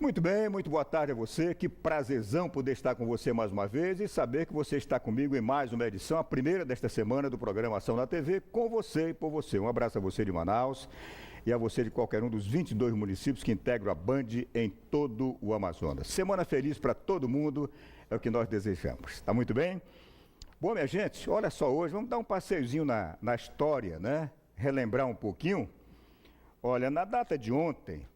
Muito bem, muito boa tarde a você. Que prazerzão poder estar com você mais uma vez e saber que você está comigo em mais uma edição, a primeira desta semana do programa Ação na TV, com você e por você. Um abraço a você de Manaus e a você de qualquer um dos 22 municípios que integram a Band em todo o Amazonas. Semana feliz para todo mundo, é o que nós desejamos. Tá muito bem? Bom, minha gente, olha só hoje, vamos dar um passeiozinho na história, né? Relembrar um pouquinho. Olha, na data de ontem,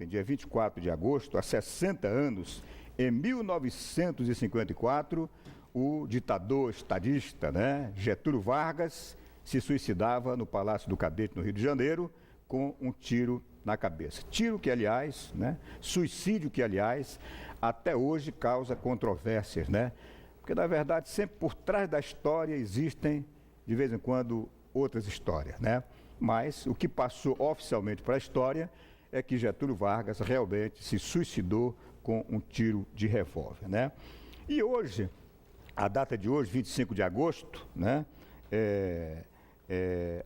dia 24 de agosto, há 60 anos, em 1954, o ditador estadista, né, Getúlio Vargas, se suicidava no Palácio do Catete, no Rio de Janeiro, com um tiro na cabeça. Tiro que, aliás, né, suicídio que, aliás, até hoje causa controvérsias, né? Porque, na verdade, sempre por trás da história existem, de vez em quando, outras histórias, né? Mas o que passou oficialmente para a história é que Getúlio Vargas realmente se suicidou com um tiro de revólver, né? E hoje, a data de hoje, 25 de agosto, né?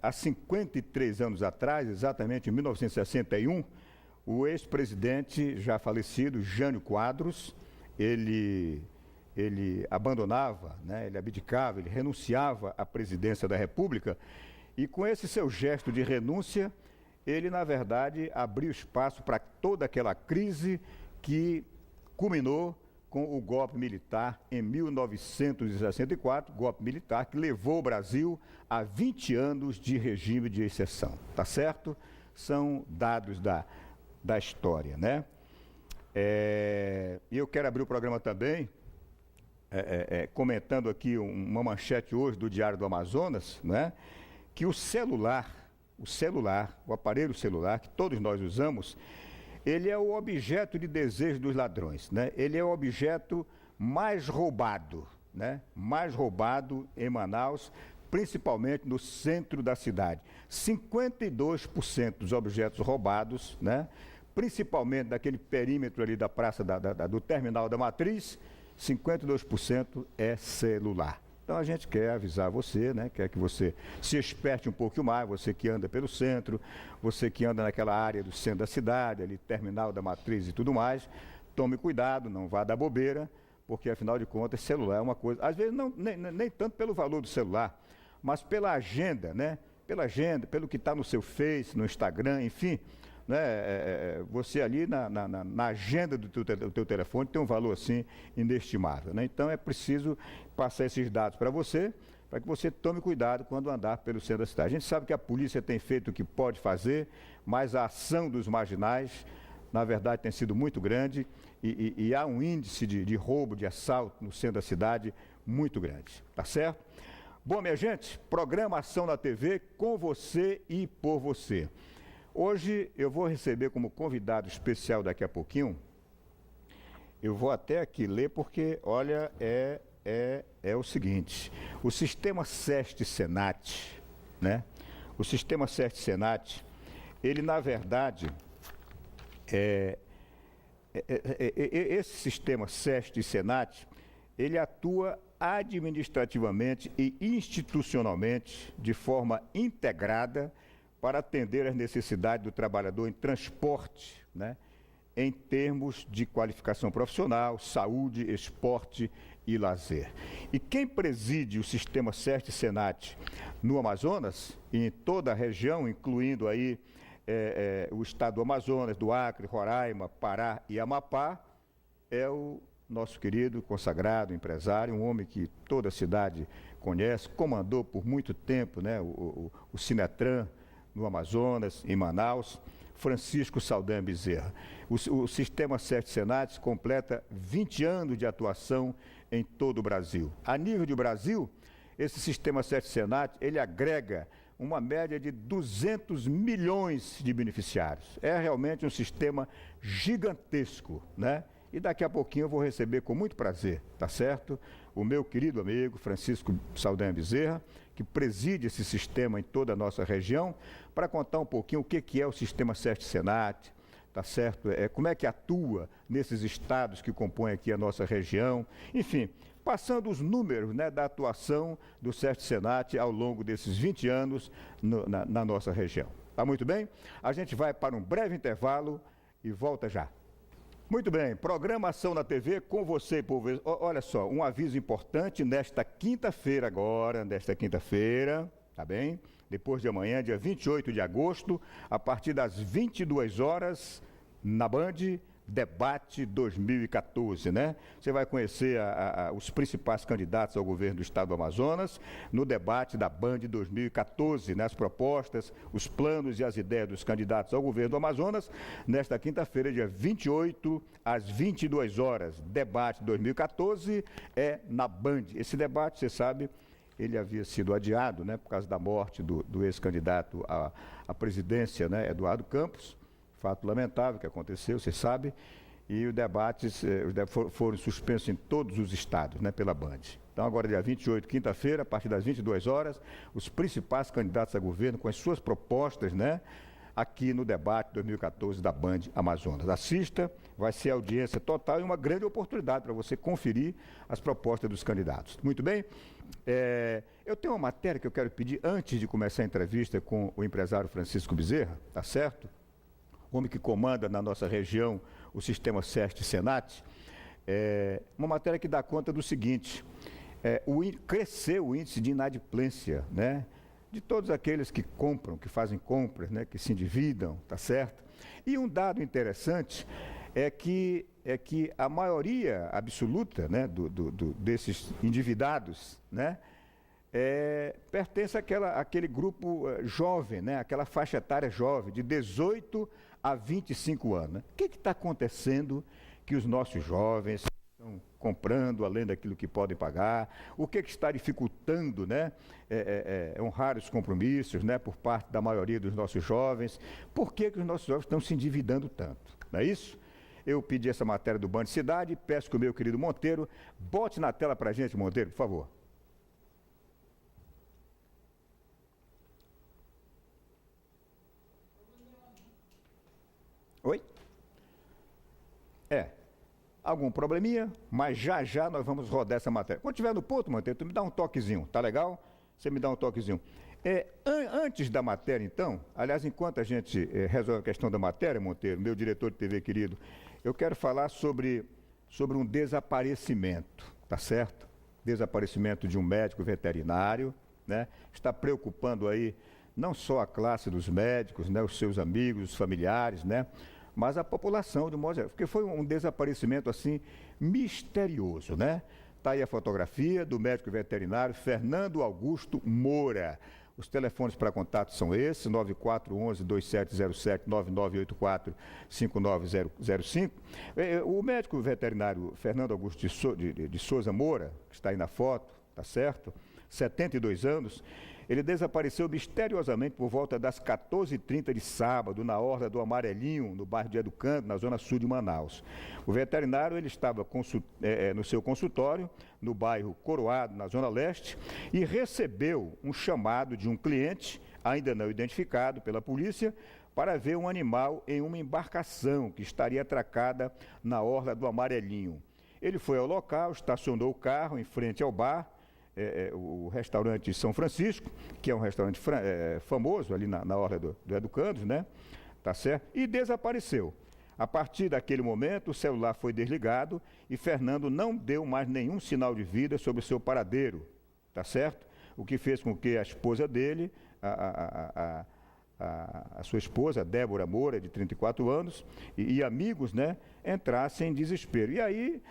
Há 53 anos atrás, exatamente em 1961, o ex-presidente já falecido, Jânio Quadros, ele abandonava, né? Ele abdicava, ele renunciava à presidência da República e com esse seu gesto de renúncia, ele, na verdade, abriu espaço para toda aquela crise que culminou com o golpe militar em 1964, golpe militar que levou o Brasil a 20 anos de regime de exceção, tá certo? São dados da história, né? E eu quero abrir o programa também, comentando aqui uma manchete hoje do Diário do Amazonas, né? Que o aparelho celular que todos nós usamos, ele é o objeto de desejo dos ladrões, né? Ele é o objeto mais roubado, né? Mais roubado em Manaus, principalmente no centro da cidade. 52% dos objetos roubados, né? Principalmente daquele perímetro ali da praça do terminal da Matriz, 52% é celular. Então a gente quer avisar você, né? Quer que você se esperte um pouco mais, você que anda pelo centro, você que anda naquela área do centro da cidade, ali terminal da Matriz e tudo mais, tome cuidado, não vá dar bobeira, porque afinal de contas celular é uma coisa, às vezes nem tanto pelo valor do celular, mas pela agenda, né? Pela agenda, pelo que está no seu Face, no Instagram, enfim, né? Você ali na agenda do teu telefone tem um valor assim inestimável, né? Então é preciso passar esses dados para você, para que você tome cuidado quando andar pelo centro da cidade. A gente sabe que a polícia tem feito o que pode fazer, mas a ação dos marginais, na verdade, tem sido muito grande e há um índice de roubo, de assalto no centro da cidade muito grande, tá certo? Bom, minha gente, programa Ação na TV com você e por você. Hoje eu vou receber como convidado especial daqui a pouquinho, eu vou até aqui ler porque, olha, é o seguinte, o sistema SEST-SENAT, né? O sistema SEST-SENAT, ele na verdade, esse sistema SEST-SENAT, ele atua administrativamente e institucionalmente de forma integrada para atender às necessidades do trabalhador em transporte, né? Em termos de qualificação profissional, saúde, esporte e lazer. E quem preside o sistema SEST-SENAT no Amazonas e em toda a região, incluindo aí o estado do Amazonas, do Acre, Roraima, Pará e Amapá, é o nosso querido, consagrado empresário, um homem que toda a cidade conhece, comandou por muito tempo, né, o Sinetran, no Amazonas, em Manaus, Francisco Saldanha Bezerra. O sistema SEST-SENAT completa 20 anos de atuação em todo o Brasil. A nível de Brasil, esse sistema SEST-SENAT, ele agrega uma média de 200 milhões de beneficiários. É realmente um sistema gigantesco, né? E daqui a pouquinho eu vou receber com muito prazer, tá certo? O meu querido amigo Francisco Saldanha Bezerra, que preside esse sistema em toda a nossa região, para contar um pouquinho o que é o sistema SEST-SENAT, tá certo? Como é que atua nesses estados que compõem aqui a nossa região, enfim, passando os números, né, da atuação do SEST-SENAT ao longo desses 20 anos na nossa região. Tá muito bem? A gente vai para um breve intervalo e volta já. Muito bem, programação na TV com você, povo. Olha só, um aviso importante nesta quinta-feira agora, nesta quinta-feira, tá bem? Depois de amanhã, dia 28 de agosto, a partir das 22 horas, na Band, Debate 2014, né? Você vai conhecer os principais candidatos ao governo do estado do Amazonas no debate da Band 2014, né? As propostas, os planos e as ideias dos candidatos ao governo do Amazonas, nesta quinta-feira, dia 28, às 22 horas. Debate 2014 é na Band. Esse debate, você sabe, ele havia sido adiado, né? Por causa da morte do ex-candidato à presidência, né? Eduardo Campos. Fato lamentável que aconteceu, você sabe, e os debates foram suspensos em todos os estados, né, pela Band. Então, agora, dia 28, quinta-feira, a partir das 22 horas, os principais candidatos a governo com as suas propostas, né, aqui no debate 2014 da Band Amazonas. Assista, vai ser audiência total e uma grande oportunidade para você conferir as propostas dos candidatos. Muito bem? Eu tenho uma matéria que eu quero pedir antes de começar a entrevista com o empresário Francisco Bezerra, tá certo? Homem que comanda na nossa região o sistema SEST-SENAT, uma matéria que dá conta do seguinte, cresceu o índice de inadimplência, né, de todos aqueles que compram, que fazem compras, né, que se endividam, tá certo? E um dado interessante é que a maioria absoluta, né, desses endividados, né, pertence àquele grupo jovem, né, aquela faixa etária jovem, de 18 a 25 anos. Né? O que está acontecendo que os nossos jovens estão comprando além daquilo que podem pagar? O que está dificultando, né, honrar os compromissos, né, por parte da maioria dos nossos jovens? Por que os nossos jovens estão se endividando tanto? Não é isso? Eu pedi essa matéria do Band Cidade, peço que o meu querido Monteiro bote na tela para a gente, Monteiro, por favor. Oi? Algum probleminha, mas já nós vamos rodar essa matéria. Quando tiver no ponto, Monteiro, tu me dá um toquezinho, tá legal? Você me dá um toquezinho. Antes da matéria, então, aliás, enquanto a gente resolve a questão da matéria, Monteiro, meu diretor de TV querido, eu quero falar sobre um desaparecimento, tá certo? Desaparecimento de um médico veterinário, né? Está preocupando aí não só a classe dos médicos, né, os seus amigos, os familiares, né, mas a população de modo geral, porque foi um desaparecimento assim misterioso, né? Está aí a fotografia do médico veterinário Fernando Augusto Moura. Os telefones para contato são esses, 9411-2707, 9984-5905. O médico veterinário Fernando Augusto de Souza Moura, que está aí na foto, tá certo? 72 anos, ele desapareceu misteriosamente por volta das 14h30 de sábado, na Orla do Amarelinho, no bairro de Educando, na zona sul de Manaus. O veterinário ele estava no seu consultório, no bairro Coroado, na zona leste, e recebeu um chamado de um cliente, ainda não identificado pela polícia, para ver um animal em uma embarcação que estaria atracada na Orla do Amarelinho. Ele foi ao local, estacionou o carro em frente ao bar, o restaurante São Francisco, que é um restaurante famoso ali na Orla do Educandos, né? Tá certo? E desapareceu. A partir daquele momento, o celular foi desligado e Fernando não deu mais nenhum sinal de vida sobre o seu paradeiro, tá certo? O que fez com que a esposa dele, a sua esposa, Débora Moura, de 34 anos, e amigos, né, entrassem em desespero. E aí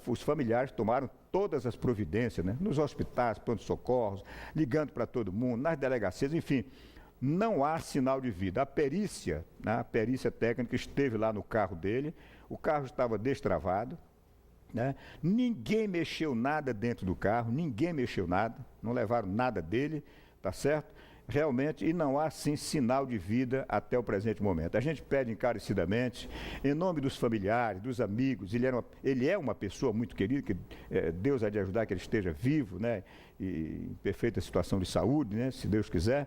os familiares tomaram todas as providências, né, nos hospitais, pronto-socorros, ligando para todo mundo, nas delegacias, enfim, não há sinal de vida. A perícia, né, a perícia técnica esteve lá no carro dele, o carro estava destravado, né, ninguém mexeu nada dentro do carro, ninguém mexeu nada, não levaram nada dele, tá certo? Realmente, e não há, sim, sinal de vida até o presente momento. A gente pede encarecidamente, em nome dos familiares, dos amigos, ele é uma pessoa muito querida, que Deus há de ajudar que ele esteja vivo, né, e em perfeita situação de saúde, né, se Deus quiser.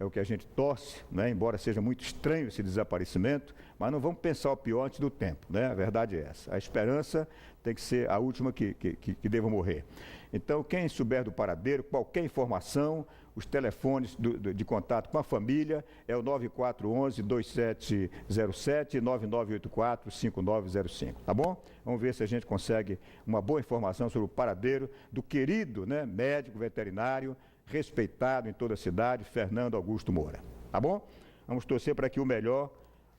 é o que a gente torce, né? Embora seja muito estranho esse desaparecimento, mas não vamos pensar o pior antes do tempo, né? A verdade é essa. A esperança tem que ser a última que deva morrer. Então, quem souber do paradeiro, qualquer informação, os telefones de contato com a família é o 9411-2707 e 9984-5905, tá bom? Vamos ver se a gente consegue uma boa informação sobre o paradeiro do querido, né, médico veterinário, respeitado em toda a cidade, Fernando Augusto Moura, tá bom? Vamos torcer para que o melhor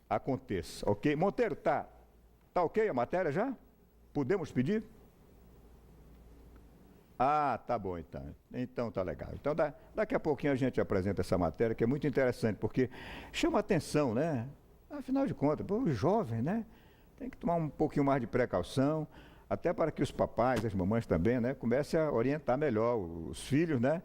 aconteça, ok? Monteiro, tá ok a matéria já? Podemos pedir? Ah, tá bom então. Então tá legal. Então daqui a pouquinho a gente apresenta essa matéria que é muito interessante, porque chama atenção, né? Afinal de contas, o jovem, né? Tem que tomar um pouquinho mais de precaução, até para que os papais, as mamães também, né? Comecem a orientar melhor os filhos, né?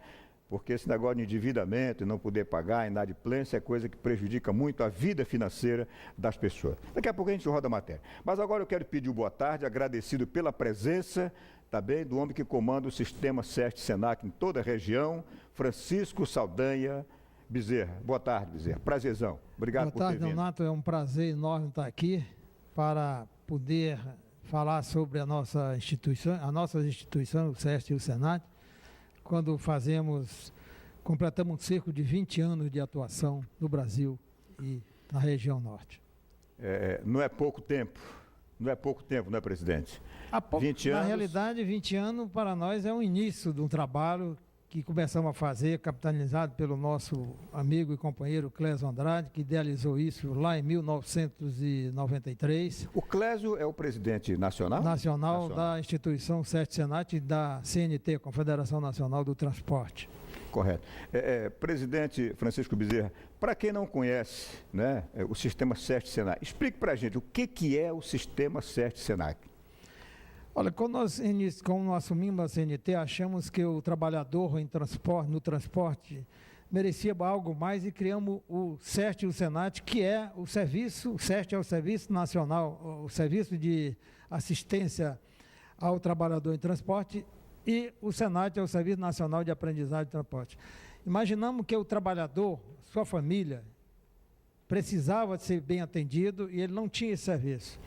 Porque esse negócio de endividamento e não poder pagar, inadimplência, é coisa que prejudica muito a vida financeira das pessoas. Daqui a pouco a gente roda a matéria. Mas agora eu quero pedir boa tarde, agradecido pela presença também do homem que comanda o sistema SESC-SENAC em toda a região, Francisco Saldanha Bezerra. Boa tarde, Bezerra. Prazerzão. Obrigado por ter vindo. Boa tarde, Donato. É um prazer enorme estar aqui para poder falar sobre a nossa instituição, o SESC e o SENAC, quando completamos um cerco de 20 anos de atuação no Brasil e na região norte. Não é pouco tempo. Não é pouco tempo, não é, presidente? 20 anos... Na realidade, 20 anos para nós é o início de um trabalho que começamos a fazer, capitaneado pelo nosso amigo e companheiro Clésio Andrade, que idealizou isso lá em 1993. O Clésio é o presidente nacional? Nacional da instituição SESC-SENAC e da CNT, Confederação Nacional do Transporte. Correto. Presidente Francisco Bezerra, para quem não conhece, né, o sistema SESC-SENAC, explique para a gente o que é o sistema SESC-SENAC. Olha, quando nós assumimos a CNT, achamos que o trabalhador no transporte merecia algo mais e criamos o SESC e o SENAC, que é o serviço, o SESC é o Serviço Nacional, o Serviço de Assistência ao Trabalhador em Transporte, e o SENAC é o Serviço Nacional de Aprendizagem de Transporte. Imaginamos que o trabalhador, sua família, precisava de ser bem atendido e ele não tinha esse serviço.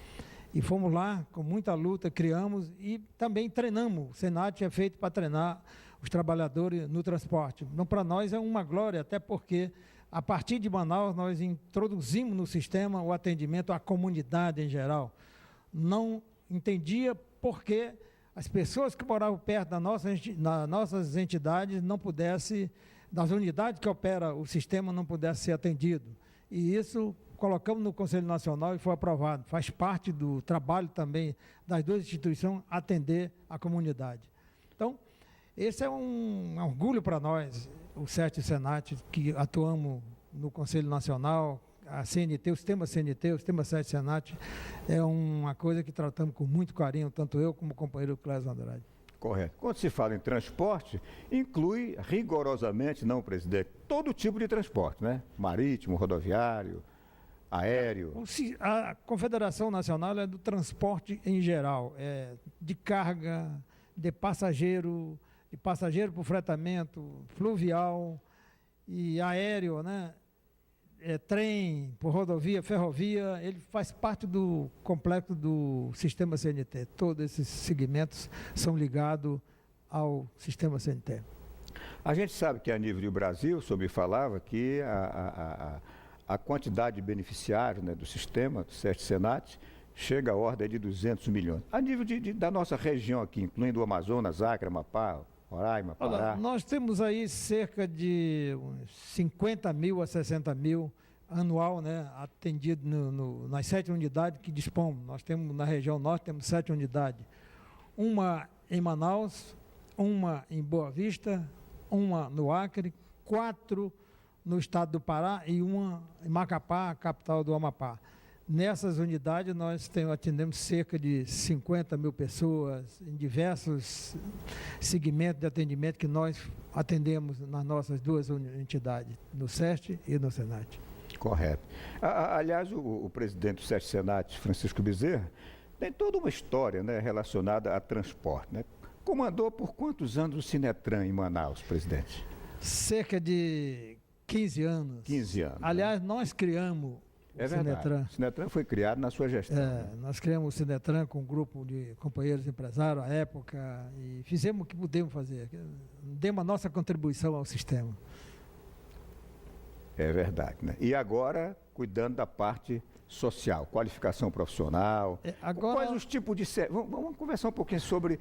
E fomos lá, com muita luta, criamos e também treinamos. O SENAC é feito para treinar os trabalhadores no transporte. Então, para nós é uma glória, até porque, a partir de Manaus, nós introduzimos no sistema o atendimento à comunidade em geral. Não entendia por que as pessoas que moravam perto das nossas entidades não pudessem, das unidades que opera o sistema, não pudessem ser atendidos. E isso colocamos no Conselho Nacional e foi aprovado. Faz parte do trabalho também das duas instituições atender a comunidade. Então, esse é um orgulho para nós, o SESC e o SENAC, que atuamos no Conselho Nacional, a CNT, o sistema CNT, o sistema SESC e SENAC, é uma coisa que tratamos com muito carinho, tanto eu como o companheiro Clésio Andrade. Correto. Quando se fala em transporte, inclui rigorosamente, não, presidente, todo tipo de transporte, né? Marítimo, rodoviário, aéreo. A Confederação Nacional é do transporte em geral, de carga, de passageiro por fretamento, fluvial e aéreo, né? Trem, por rodovia, ferrovia, ele faz parte do complexo do sistema CNT. Todos esses segmentos são ligados ao sistema CNT. A gente sabe que a nível do Brasil, o senhor me falava que a quantidade de beneficiários, né, do sistema, do SESC-SENAC, chega à ordem de 200 milhões. A nível da nossa região aqui, incluindo o Amazonas, Acre, Amapá, Roraima, Pará. Olha, nós temos aí cerca de 50 mil a 60 mil anual, né, atendido nas 7 unidades que dispomos. Nós temos na região norte, temos 7 unidades. Uma em Manaus, uma em Boa Vista, uma no Acre, 4 no estado do Pará e uma em Macapá, capital do Amapá. Nessas unidades nós atendemos cerca de 50 mil pessoas em diversos segmentos de atendimento que nós atendemos nas nossas duas entidades, no SESC e no SENAC. Correto. Aliás, o presidente do SESC-SENAC, Francisco Bezerra, tem toda uma história, né, relacionada a transporte, né? Comandou por quantos anos o Sinetran em Manaus, presidente? Cerca de 15 anos. 15 anos. Aliás, nós criamos É o verdade. Sinetran. O Sinetran foi criado na sua gestão. Nós criamos o Sinetran com um grupo de companheiros empresários à época e fizemos o que pudemos fazer. Demos a nossa contribuição ao sistema. É verdade, né? E agora, cuidando da parte social, qualificação profissional. Quais os tipos de serviço? Vamos conversar um pouquinho sobre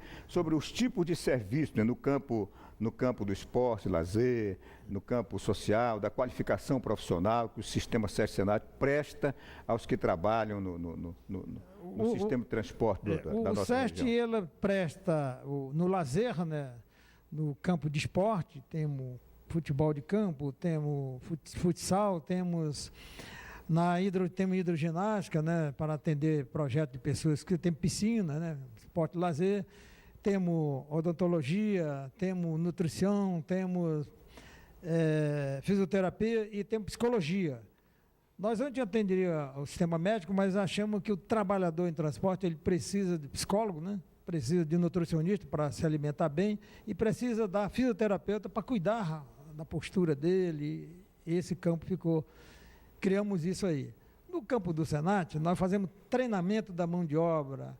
os tipos de serviço, né? No campo do esporte, lazer, no campo social, da qualificação profissional que o sistema Sérgio Senat presta aos que trabalham no sistema de transporte da nossa região. O SEST, ele presta no lazer, né? No campo de esporte, temos futebol de campo, temos futsal, temos hidroginástica, né, para atender projetos de pessoas que têm piscina, né, esporte e lazer, temos odontologia, temos nutrição, temos fisioterapia e temos psicologia. Nós antes atenderíamos o sistema médico, mas achamos que o trabalhador em transporte ele precisa de psicólogo, né? Precisa de nutricionista para se alimentar bem e precisa da fisioterapeuta para cuidar da postura dele. Esse campo ficou. Criamos isso aí. No campo do Senat, nós fazemos treinamento da mão de obra,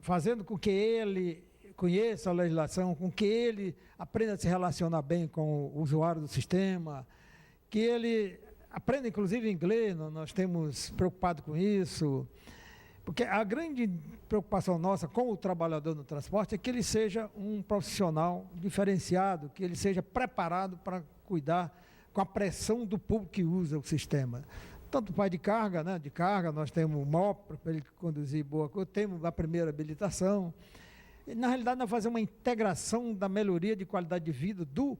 fazendo com que ele conheça a legislação, com que ele aprenda a se relacionar bem com o usuário do sistema, que ele aprenda inclusive inglês, nós temos preocupado com isso, porque a grande preocupação nossa com o trabalhador no transporte é que ele seja um profissional diferenciado, que ele seja preparado para cuidar com a pressão do público que usa o sistema. Tanto pai de carga, né? De carga, nós temos o MOP para ele conduzir boa coisa, temos a primeira habilitação. E, na realidade, nós fazemos uma integração da melhoria de qualidade de vida do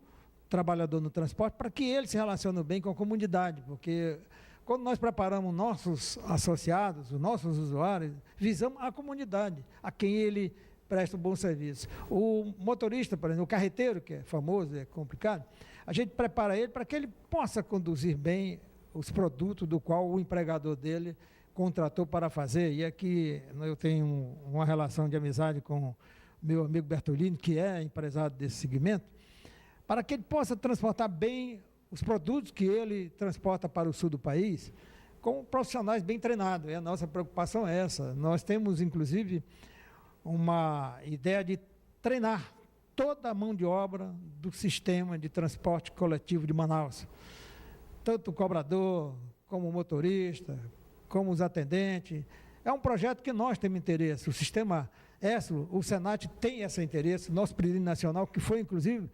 trabalhador no transporte para que ele se relacione bem com a comunidade, porque quando nós preparamos nossos associados, os nossos usuários, visamos a comunidade, a quem ele presta um bom serviço. O motorista, por exemplo, o carreteiro, que é famoso, é complicado, a gente prepara ele para que ele possa conduzir bem os produtos do qual o empregador dele contratou para fazer. E aqui eu tenho uma relação de amizade com meu amigo Bertolini, que é empresário desse segmento, para que ele possa transportar bem os produtos que ele transporta para o sul do país, com profissionais bem treinados. E a nossa preocupação é essa. Nós temos, inclusive, uma ideia de treinar toda a mão de obra do sistema de transporte coletivo de Manaus. Tanto o cobrador, como o motorista, como os atendentes. É um projeto que nós temos interesse. O sistema o Senat tem esse interesse. Nosso presidente nacional, que foi, inclusive,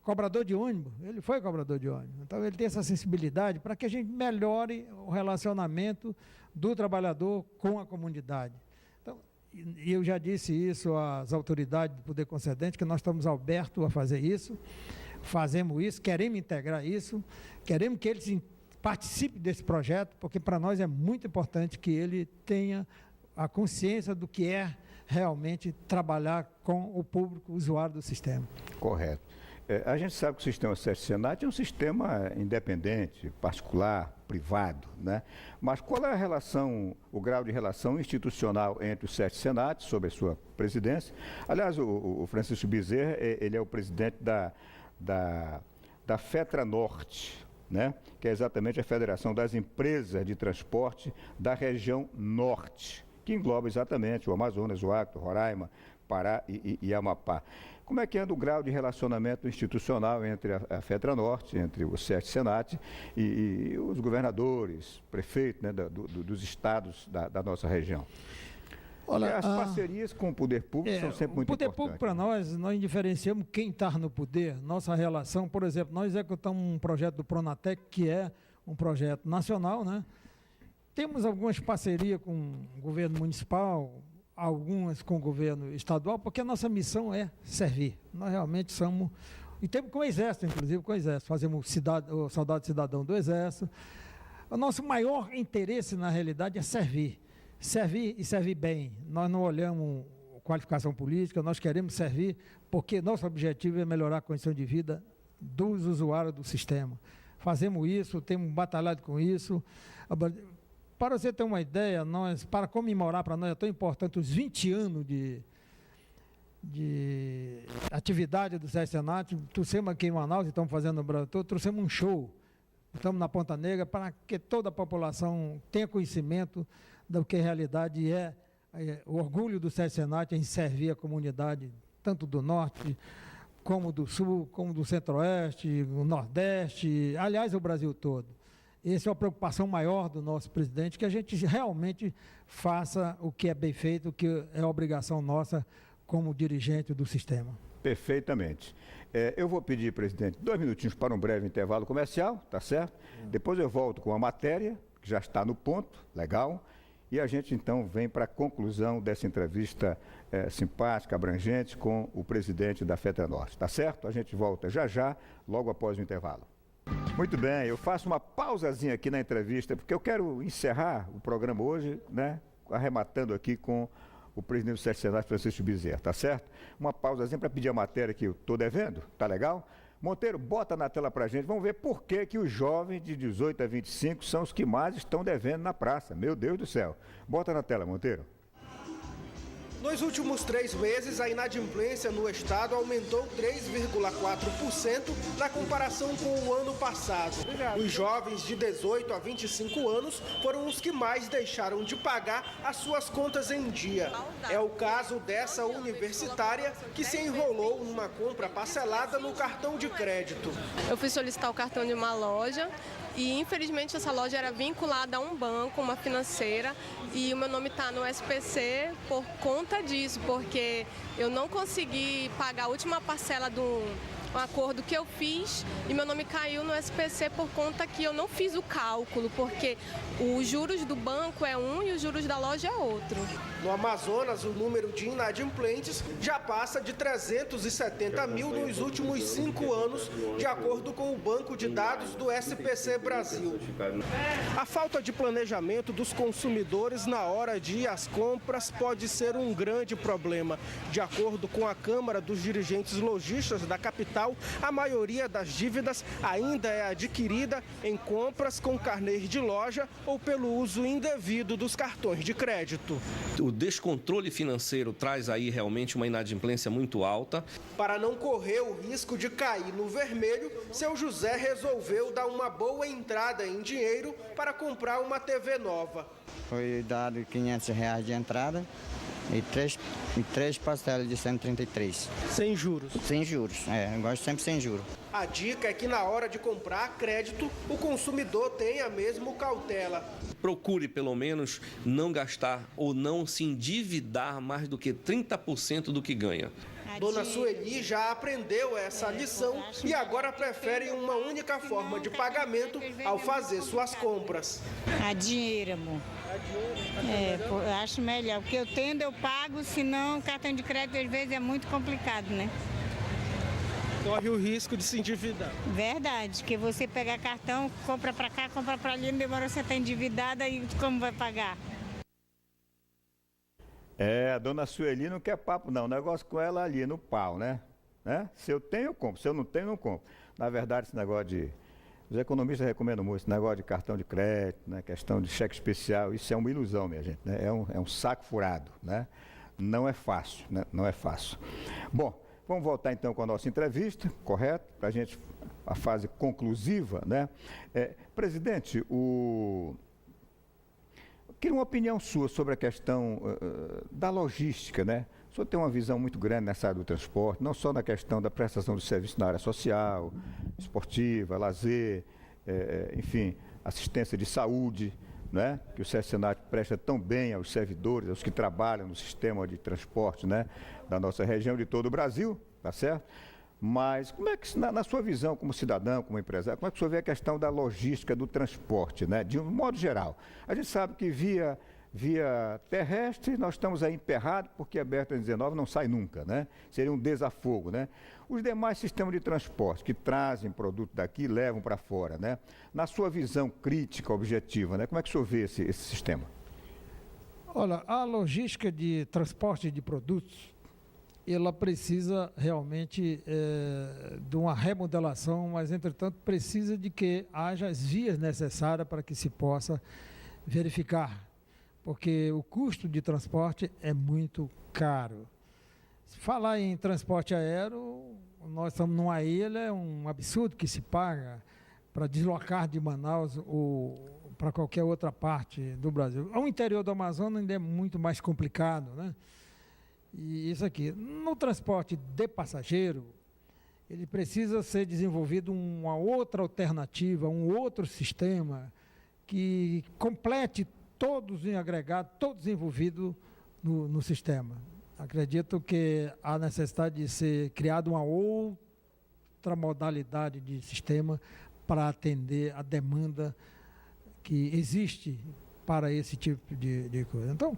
cobrador de ônibus, ele foi cobrador de ônibus. Então, ele tem essa sensibilidade para que a gente melhore o relacionamento do trabalhador com a comunidade. Então, e eu já disse isso às autoridades do Poder Concedente, que nós estamos abertos a fazer isso, fazemos isso, queremos integrar isso, queremos que eles participem desse projeto, porque para nós é muito importante que ele tenha a consciência do que é realmente trabalhar com o público usuário do sistema. Correto. A gente sabe que o sistema Sérgio Senat é um sistema independente, particular, privado, né? Mas qual é a relação, o grau de relação institucional entre o Sérgio Senat, sob a sua presidência? Aliás, o Francisco Bezerra, ele é o presidente da FETRANorte, né? Que é exatamente a Federação das Empresas de Transporte da região Norte, que engloba exatamente o Amazonas, o Acre, Roraima, Pará e Amapá. Como é que anda o grau de relacionamento institucional entre a FETRANorte, entre o Sérgio Senat e os governadores, prefeitos, né, dos estados da nossa região? Olha, as parcerias com o poder público são sempre muito importantes. O poder público, para nós indiferenciamos quem está no poder. Nossa relação, por exemplo, nós executamos um projeto do Pronatec, que é um projeto nacional, né? Temos algumas parcerias com o governo municipal, algumas com o governo estadual, porque a nossa missão é servir. Nós realmente somos, e temos com o Exército, inclusive com o Exército, fazemos o soldado cidadão do Exército. O nosso maior interesse, na realidade, é servir. Servir e servir bem. Nós não olhamos qualificação política, nós queremos servir, porque nosso objetivo é melhorar a condição de vida dos usuários do sistema. Fazemos isso, temos batalhado com isso. Para você ter uma ideia, para comemorar, para nós é tão importante os 20 anos de atividade do Sesc Senat. Trouxemos aqui em Manaus, estamos fazendo no Brasil todo, trouxemos um show. Estamos na Ponta Negra para que toda a população tenha conhecimento do que a realidade é o orgulho do Sesc Senat em servir a comunidade, tanto do Norte, como do Sul, como do Centro-Oeste, do Nordeste, aliás, o Brasil todo. Essa é a preocupação maior do nosso presidente, que a gente realmente faça o que é bem feito, o que é obrigação nossa como dirigente do sistema. Perfeitamente. Eu vou pedir, presidente, 2 minutinhos para um breve intervalo comercial, tá certo? Depois eu volto com a matéria, que já está no ponto, legal, e a gente então vem para a conclusão dessa entrevista simpática, abrangente, com o presidente da FETRANorte, tá certo? A gente volta já, logo após o intervalo. Muito bem, eu faço uma pausazinha aqui na entrevista, porque eu quero encerrar o programa hoje, né, arrematando aqui com o presidente do Sesc Senat, Francisco Bezerra, tá certo? Uma pausazinha para pedir a matéria que eu estou devendo, tá legal? Monteiro, bota na tela para a gente, vamos ver por que os jovens de 18 a 25 são os que mais estão devendo na praça. Meu Deus do céu. Bota na tela, Monteiro. Nos últimos 3 meses, a inadimplência no estado aumentou 3,4% na comparação com o ano passado. Os jovens de 18 a 25 anos foram os que mais deixaram de pagar as suas contas em dia. É o caso dessa universitária que se enrolou numa compra parcelada no cartão de crédito. Eu fui solicitar o cartão de uma loja e, infelizmente, essa loja era vinculada a um banco, uma financeira, e o meu nome está no SPC por conta disso, porque eu não consegui pagar a última parcela do acordo que eu fiz e meu nome caiu no SPC por conta que eu não fiz o cálculo, porque os juros do banco é um e os juros da loja é outro. No Amazonas, o número de inadimplentes já passa de 370 mil nos últimos 5 anos, de acordo com o banco de dados do SPC Brasil. A falta de planejamento dos consumidores na hora de ir às compras pode ser um grande problema. De acordo com a Câmara dos Dirigentes Lojistas da capital, a maioria das dívidas ainda é adquirida em compras com carnê de loja ou pelo uso indevido dos cartões de crédito. O descontrole financeiro traz aí realmente uma inadimplência muito alta. Para não correr o risco de cair no vermelho, seu José resolveu dar uma boa entrada em dinheiro para comprar uma TV nova. Foi dado R$500 de entrada e três parcelas de 133. Sem juros? Sem juros, eu gosto sempre sem juros. A dica é que na hora de comprar crédito, o consumidor tenha mesmo cautela. Procure pelo menos não gastar ou não se endividar mais do que 30% do que ganha. Dona Sueli já aprendeu essa lição e agora prefere uma única forma de pagamento ao fazer suas compras. A dinheiro, amor. Eu acho melhor, porque eu tendo, eu pago, senão cartão de crédito às vezes é muito complicado, né? Corre o risco de se endividar. Verdade, que você pegar cartão, compra para cá, compra para ali, não demora, você está endividada e como vai pagar? A dona Sueli não quer papo não, o negócio com ela ali no pau, né? Se eu tenho, eu compro, se eu não tenho, não compro. Na verdade, esse negócio de... Os economistas recomendam muito esse negócio de cartão de crédito, né? Questão de cheque especial, isso é uma ilusão, minha gente, né? É um saco furado, né? Não é fácil, né? Não é fácil. Bom, vamos voltar então com a nossa entrevista, correto? Para a gente, a fase conclusiva, né? Presidente, eu queria uma opinião sua sobre a questão da logística, né? O senhor tem uma visão muito grande nessa área do transporte, não só na questão da prestação de serviço na área social, esportiva, lazer, enfim, assistência de saúde, né? Que o Sesc Senat presta tão bem aos servidores, aos que trabalham no sistema de transporte, né? Da nossa região, de todo o Brasil, tá certo? Mas como é que, na sua visão como cidadão, como empresário, como é que o senhor vê a questão da logística do transporte, né? De um modo geral? A gente sabe que via terrestre nós estamos aí emperrados porque a BR-319 não sai nunca, né? Seria um desafogo, né? Os demais sistemas de transporte que trazem produto daqui e levam para fora, né? Na sua visão crítica, objetiva, né? Como é que o senhor vê esse sistema? Olha, a logística de transporte de produtos, ela precisa realmente de uma remodelação, mas, entretanto, precisa de que haja as vias necessárias para que se possa verificar, porque o custo de transporte é muito caro. Falar em transporte aéreo, nós estamos numa ilha, é um absurdo que se paga para deslocar de Manaus ou para qualquer outra parte do Brasil. Ao interior do Amazonas ainda é muito mais complicado, né? E isso aqui, no transporte de passageiro, ele precisa ser desenvolvido uma outra alternativa, um outro sistema que complete todos em agregado, todos envolvidos no sistema. Acredito que há necessidade de ser criada uma outra modalidade de sistema para atender a demanda que existe para esse tipo de coisa. Então,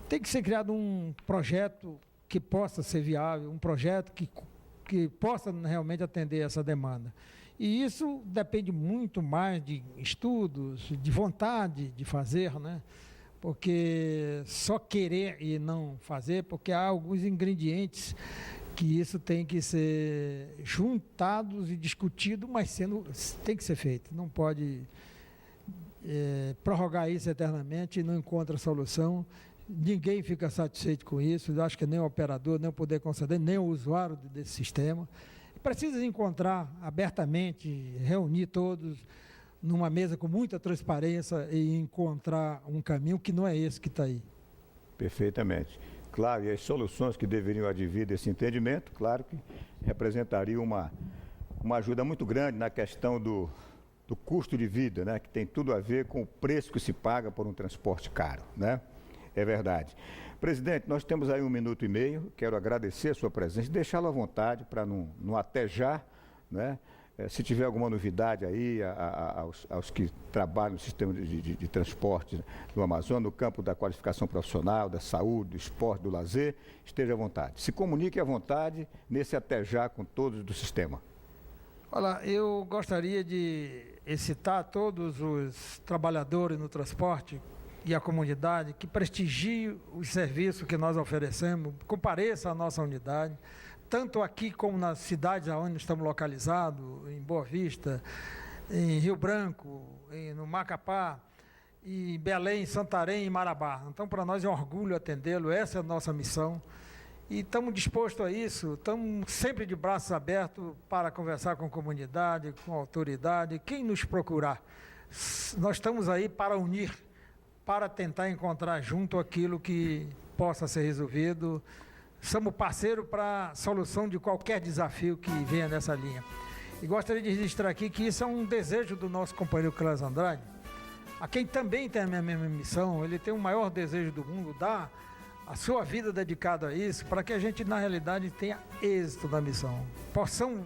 tem que ser criado um projeto que possa ser viável, um projeto que possa realmente atender essa demanda. E isso depende muito mais de estudos, de vontade de fazer, né? Porque só querer e não fazer, porque há alguns ingredientes que isso tem que ser juntados e discutido, mas tem que ser feito. Não pode prorrogar isso eternamente e não encontra solução. Ninguém fica satisfeito com isso. Eu acho que nem o operador, nem o poder conceder, nem o usuário desse sistema. Precisa encontrar abertamente, reunir todos numa mesa com muita transparência e encontrar um caminho que não é esse que está aí. Perfeitamente. Claro, e as soluções que deveriam advir desse entendimento, claro que representariam uma ajuda muito grande na questão do custo de vida, né, que tem tudo a ver com o preço que se paga por um transporte caro, né? É verdade. Presidente, nós temos aí 1 minuto e meio, quero agradecer a sua presença e deixá-lo à vontade para não até já, né? Se tiver alguma novidade aí aos que trabalham no sistema de transporte do Amazonas, no campo da qualificação profissional, da saúde, do esporte, do lazer, esteja à vontade. Se comunique à vontade nesse até já com todos do sistema. Olha, eu gostaria de excitar todos os trabalhadores no transporte e a comunidade que prestigiem os serviços que nós oferecemos, compareça à nossa unidade, tanto aqui como nas cidades onde estamos localizados, em Boa Vista, em Rio Branco, no Macapá, em Belém, Santarém e Marabá. Então, para nós é um orgulho atendê-lo, essa é a nossa missão. E estamos dispostos a isso, estamos sempre de braços abertos para conversar com a comunidade, com a autoridade, quem nos procurar. Nós estamos aí para unir, para tentar encontrar junto aquilo que possa ser resolvido. Somos parceiros para a solução de qualquer desafio que venha nessa linha. E gostaria de registrar aqui que isso é um desejo do nosso companheiro Clésio Andrade, a quem também tem a mesma missão. Ele tem o maior desejo do mundo, dar a sua vida dedicada a isso, para que a gente, na realidade, tenha êxito na missão. Possamos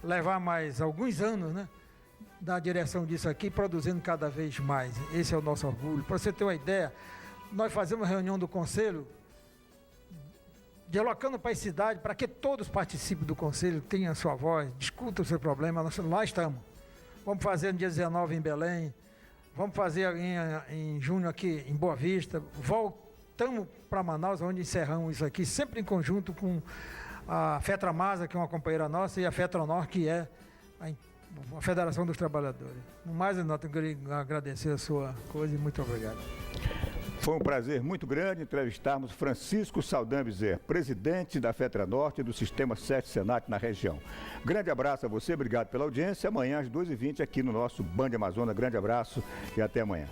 levar mais alguns anos, né, da direção disso aqui, produzindo cada vez mais. Esse é o nosso orgulho. Para você ter uma ideia, nós fazemos reunião do Conselho, deslocando para a cidade, para que todos participem do Conselho, tenham a sua voz, discutam o seu problema. Nós lá estamos. Vamos fazer no dia 19 em Belém, vamos fazer em junho aqui em Boa Vista, voltamos para Manaus, onde encerramos isso aqui, sempre em conjunto com a FETRAMASA, que é uma companheira nossa, e a FETRONOR, que é a Federação dos Trabalhadores. No mais, eu queria agradecer a sua coisa e muito obrigado. Foi um prazer muito grande entrevistarmos Francisco Saldan Bezerra, presidente da FETRANORTE do Sistema SESC Senat na região. Grande abraço a você, obrigado pela audiência. Amanhã às 2h20 aqui no nosso Band Amazonas. Grande abraço e até amanhã.